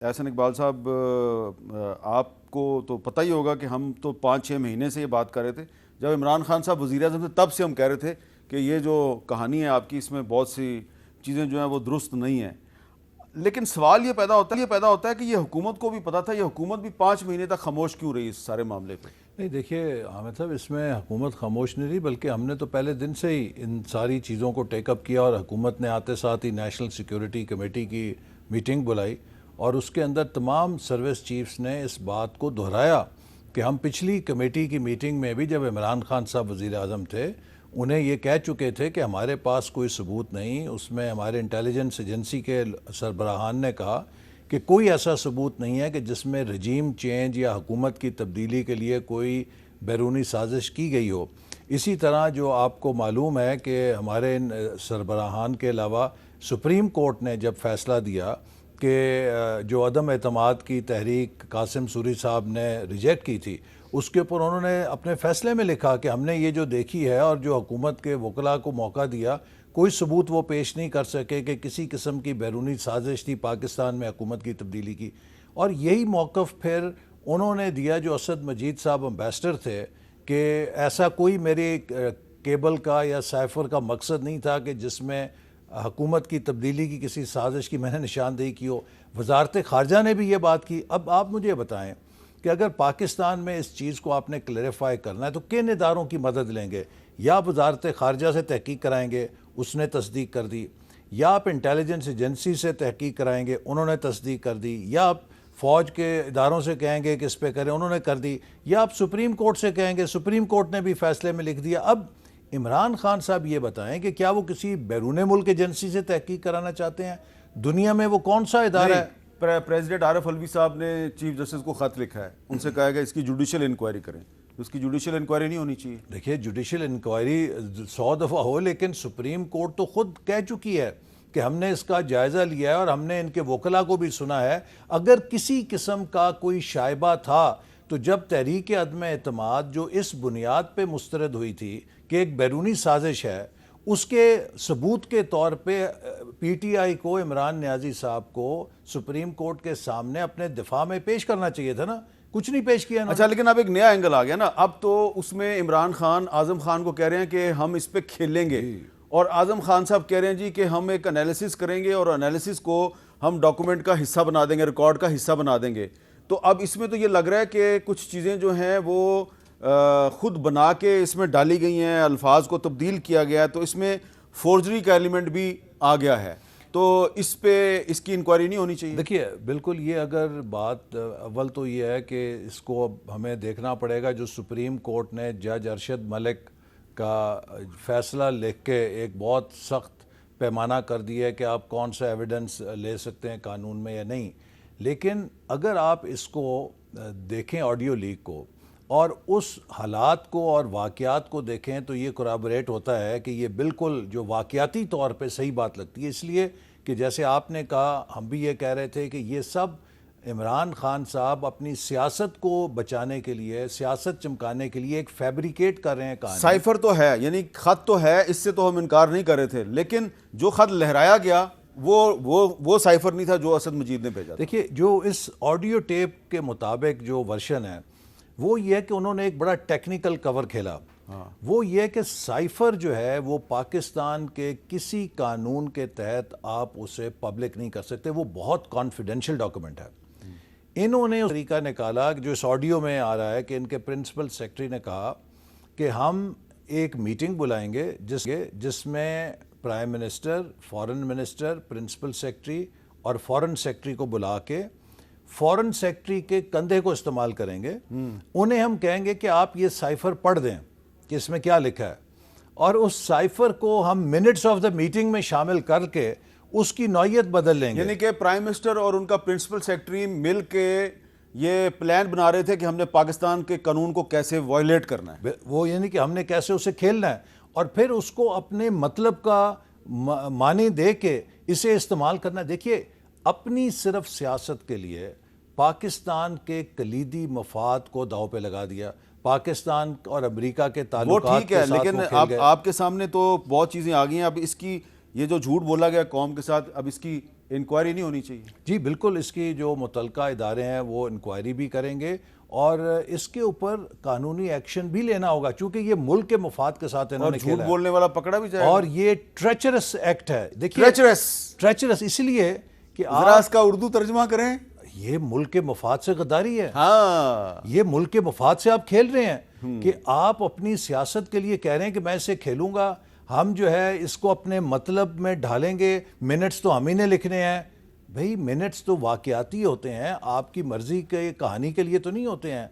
احسن اقبال صاحب، آپ کو تو پتہ ہی ہوگا کہ ہم تو 5-6 مہینے سے یہ بات کر رہے تھے جب عمران خان صاحب وزیر اعظم تھے، تب سے ہم کہہ رہے تھے کہ یہ جو کہانی ہے آپ کی، اس میں بہت سی چیزیں جو ہیں وہ درست نہیں ہیں. لیکن سوال یہ پیدا ہوتا ہے کہ یہ حکومت کو بھی پتہ تھا، یہ حکومت بھی 5 مہینے تک خاموش کیوں رہی اس سارے معاملے پہ؟ نہیں دیکھیے حامد صاحب، اس میں حکومت خاموش نہیں رہی، بلکہ ہم نے تو پہلے دن سے ہی ان ساری چیزوں کو ٹیک اپ کیا، اور حکومت نے آتے ساتھ ہی نیشنل سیکیورٹی کمیٹی کی میٹنگ بلائی، اور اس کے اندر تمام سروس چیفز نے اس بات کو دہرایا کہ ہم پچھلی کمیٹی کی میٹنگ میں بھی جب عمران خان صاحب وزیر اعظم تھے انہیں یہ کہہ چکے تھے کہ ہمارے پاس کوئی ثبوت نہیں. اس میں ہمارے انٹیلیجنس ایجنسی کے سربراہان نے کہا کہ کوئی ایسا ثبوت نہیں ہے کہ جس میں رجیم چینج یا حکومت کی تبدیلی کے لیے کوئی بیرونی سازش کی گئی ہو. اسی طرح جو آپ کو معلوم ہے کہ ہمارے سربراہان کے علاوہ سپریم کورٹ نے جب فیصلہ دیا کہ جو عدم اعتماد کی تحریک قاسم سوری صاحب نے ریجیکٹ کی تھی، اس کے اوپر انہوں نے اپنے فیصلے میں لکھا کہ ہم نے یہ جو دیکھی ہے اور جو حکومت کے وکلاء کو موقع دیا، کوئی ثبوت وہ پیش نہیں کر سکے کہ کسی قسم کی بیرونی سازش تھی پاکستان میں حکومت کی تبدیلی کی. اور یہی موقف پھر انہوں نے دیا جو اسد مجید صاحب امبیسڈر تھے، کہ ایسا کوئی میرے کیبل کا یا سائفر کا مقصد نہیں تھا کہ جس میں حکومت کی تبدیلی کی کسی سازش کی میں نے نشاندہی کی ہو. وزارت خارجہ نے بھی یہ بات کی. اب آپ مجھے بتائیں کہ اگر پاکستان میں اس چیز کو آپ نے کلیریفائی کرنا ہے تو کن اداروں کی مدد لیں گے؟ یا آپ وزارت خارجہ سے تحقیق کرائیں گے، اس نے تصدیق کر دی، یا آپ انٹیلیجنس ایجنسی سے تحقیق کرائیں گے، انہوں نے تصدیق کر دی، یا آپ فوج کے اداروں سے کہیں گے کہ اس پہ کریں، انہوں نے کر دی، یا آپ سپریم کورٹ سے کہیں گے، سپریم کورٹ نے بھی فیصلے میں لکھ دیا. اب عمران خان صاحب یہ بتائیں کہ کیا وہ کسی بیرون ملک ایجنسی سے تحقیق کرانا چاہتے ہیں؟ دنیا میں وہ کون سا ادارہ ہے؟ پریزیڈنٹ عارف الوی صاحب نے چیف جسٹس کو خط لکھا ہے، ان سے کہا ہے کہ اس کی جوڈیشل انکوائری کریں. اس کی جوڈیشل انکوائری نہیں ہونی چاہیے. دیکھیے جوڈیشل انکوائری 100 دفعہ ہو، لیکن سپریم کورٹ تو خود کہہ چکی ہے کہ ہم نے اس کا جائزہ لیا ہے اور ہم نے ان کے وکلاء کو بھی سنا ہے. اگر کسی قسم کا کوئی شائبہ تھا تو جب تحریک عدم اعتماد جو اس بنیاد پہ مسترد ہوئی تھی کہ ایک بیرونی سازش ہے، اس کے ثبوت کے طور پہ پی ٹی آئی کو عمران نیازی صاحب کو سپریم کورٹ کے سامنے اپنے دفاع میں پیش کرنا چاہیے تھا نا. کچھ نہیں پیش کیا نا. اچھا، لیکن اب ایک نیا اینگل آ گیا نا. اب تو اس میں عمران خان اعظم خان کو کہہ رہے ہیں کہ ہم اس پہ کھیلیں گے، اور اعظم خان صاحب کہہ رہے ہیں جی کہ ہم ایک انالیسس کریں گے اور انالیسس کو ہم ڈاکومنٹ کا حصہ بنا دیں گے، ریکارڈ کا حصہ بنا دیں گے. تو اب اس میں تو یہ لگ رہا ہے کہ کچھ چیزیں جو ہیں وہ خود بنا کے اس میں ڈالی گئی ہیں، الفاظ کو تبدیل کیا گیا ہے، تو اس میں فورجری کا ایلیمنٹ بھی آ گیا ہے. تو اس پہ اس کی انکوائری نہیں ہونی چاہیے؟ دیکھیے بالکل، یہ اگر بات اول تو یہ ہے کہ اس کو اب ہمیں دیکھنا پڑے گا. جو سپریم کورٹ نے جج ارشد ملک کا فیصلہ لکھ کے ایک بہت سخت پیمانہ کر دیا ہے کہ آپ کون سا ایویڈنس لے سکتے ہیں قانون میں یا نہیں. لیکن اگر آپ اس کو دیکھیں آڈیو لیک کو اور اس حالات کو اور واقعات کو دیکھیں تو یہ corroborate ہوتا ہے کہ یہ بالکل جو واقعاتی طور پہ صحیح بات لگتی ہے. اس لیے کہ جیسے آپ نے کہا، ہم بھی یہ کہہ رہے تھے کہ یہ سب عمران خان صاحب اپنی سیاست کو بچانے کے لیے، سیاست چمکانے کے لیے ایک فیبریکیٹ کر رہے ہیں کہانی. سائفر تو ہے، یعنی خط تو ہے، اس سے تو ہم انکار نہیں کر رہے تھے، لیکن جو خط لہرایا گیا وہ سائفر نہیں تھا جو اسد مجید نے بھیجا. دیکھیے جو اس آڈیو ٹیپ کے مطابق جو ورشن ہے وہ یہ ہے کہ انہوں نے ایک بڑا ٹیکنیکل کور کھیلا. وہ یہ کہ سائفر جو ہے وہ پاکستان کے کسی قانون کے تحت آپ اسے پبلک نہیں کر سکتے، وہ بہت کانفیڈینشیل ڈاکومنٹ ہے. انہوں نے اس طریقہ نکالا جو اس آڈیو میں آ رہا ہے کہ ان کے پرنسپل سیکرٹری نے کہا کہ ہم ایک میٹنگ بلائیں گے جس میں پرائم منسٹر، فورن منسٹر، پرنسپل سیکرٹری اور فورن سیکرٹری کو بلا کے فورن سیکرٹری کے کندھے کو استعمال کریں گے. انہیں ہم کہیں گے کہ آپ یہ سائفر پڑھ دیں کہ اس میں کیا لکھا ہے، اور اس سائفر کو ہم منٹس آف دا میٹنگ میں شامل کر کے اس کی نوعیت بدل لیں گے. یعنی کہ پرائم منسٹر اور ان کا پرنسپل سیکرٹری مل کے یہ پلان بنا رہے تھے کہ ہم نے پاکستان کے قانون کو کیسے وائلیٹ کرنا ہے. وہ یعنی کہ ہم نے کیسے اسے کھیلنا ہے، اور پھر اس کو اپنے مطلب کا معنی دے کے اسے استعمال کرنا. دیکھیے اپنی صرف سیاست کے لیے پاکستان کے کلیدی مفاد کو داؤ پہ لگا دیا. پاکستان اور امریکہ کے تعلقات وہ ٹھیک ہے، کے ساتھ لیکن وہ کھیل گئے. آپ کے سامنے تو بہت چیزیں آ گئی ہیں. اب اس کی یہ جو جھوٹ بولا گیا قوم کے ساتھ، اب اس کی انکوائری نہیں ہونی چاہیے؟ جی بالکل، اس کی جو متعلقہ ادارے ہیں وہ انکوائری بھی کریں گے اور اس کے اوپر قانونی ایکشن بھی لینا ہوگا، چونکہ یہ ملک کے مفاد کے ساتھ انہوں اور نے جھوٹ کھیلا ہے بولنے والا پکڑا بھی جائے گا؟ اور یہ ٹریچرس ایکٹ ہے. دیکھیے ٹریچرس اس لیے کہ ذرا اس کا اردو ترجمہ کریں. یہ ملک کے مفاد سے غداری ہے. ہاں یہ ملک کے مفاد سے آپ کھیل رہے ہیں کہ آپ اپنی سیاست کے لیے کہہ رہے ہیں کہ میں اسے کھیلوں گا، ہم جو ہے اس کو اپنے مطلب میں ڈھالیں گے، منٹس تو ہم ہی نے لکھنے ہیں. بھئی منٹس تو واقعاتی ہوتے ہیں، آپ کی مرضی کے کہانی کے لیے تو نہیں ہوتے ہیں.